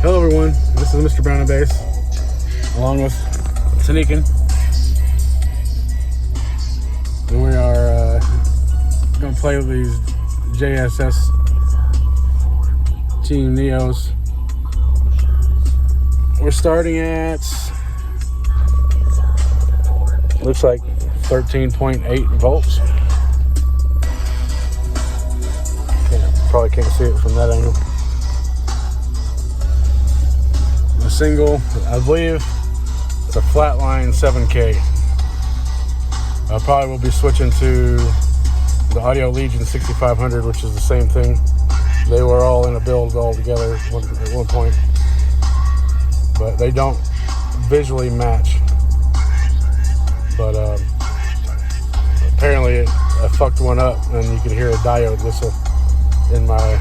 Hello everyone, this is Mr. Brown and Bass, along with Tanikin. And we are going to play with these JSS Team Neos. We're starting at, looks like 13.8 volts. Probably can't see it from that angle. The single, I believe it's a Flatline 7K. I probably will be switching to the Audio Legion 6500, which is the same thing. They were all in a build all together at one point, but they don't visually match. But apparently I fucked one up, and you can hear a diode whistle in my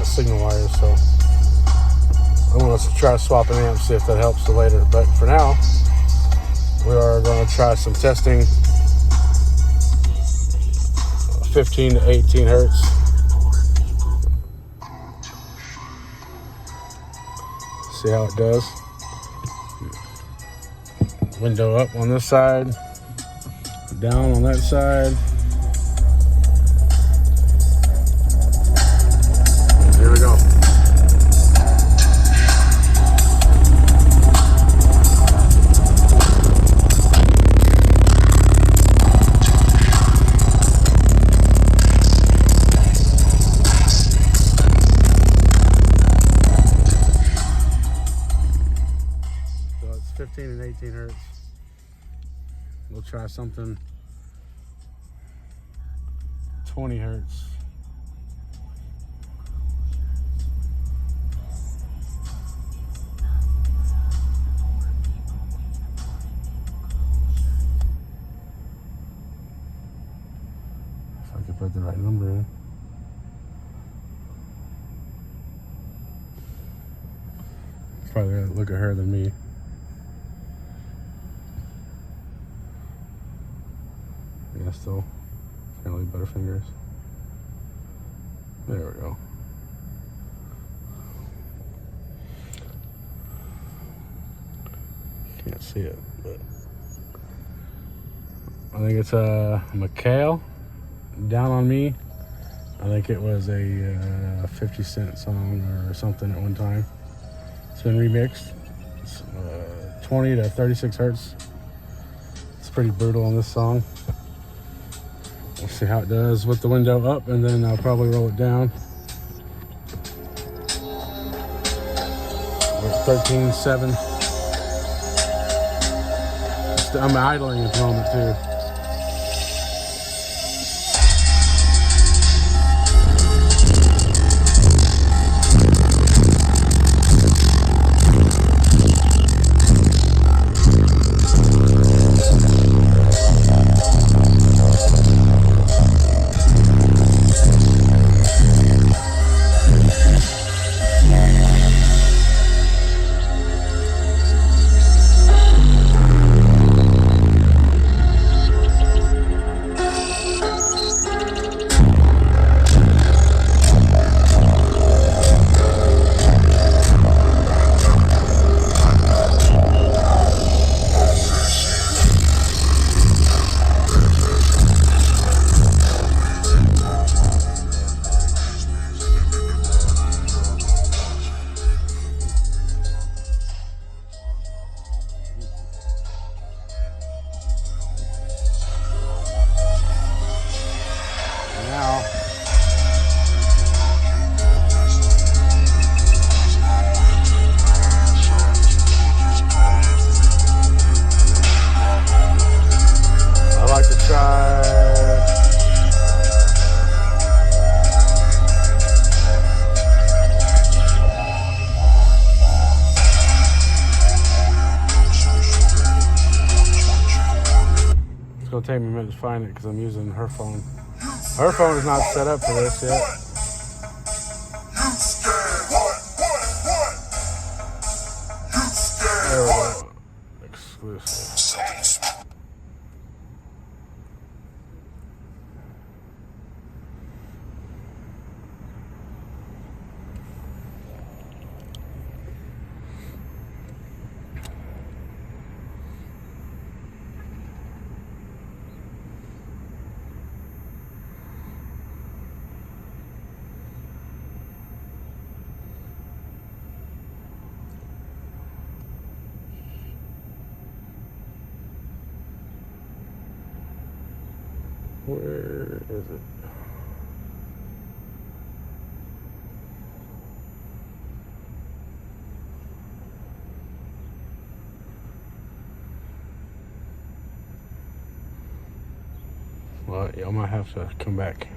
signal wires. So I'm going to try swapping amps, see if that helps later. But for now, we are going to try some testing, 15 to 18 hertz. See how it does. Window up on this side, down on that side. Here we go. So it's 15 and 18 hertz. We'll try something 20 hertz. If I could put the right number in. Probably gonna look at her than me. Yeah, still fairly better fingers. There we go. Can't see it, but I think it's a Mihkal, Down on Me. I think it was a 50 Cent song or something at one time. It's been remixed. It's 20 to 36 hertz. It's pretty brutal on this song. We'll see how it does with the window up, and then I'll probably roll it down. We're at 13.7. I'm idling at the moment too. It's gonna take me a minute to find it because I'm using her phone. Her phone is not set up for this yet. There we go. Exclusive. Where is it? Well, y'all might have to come back.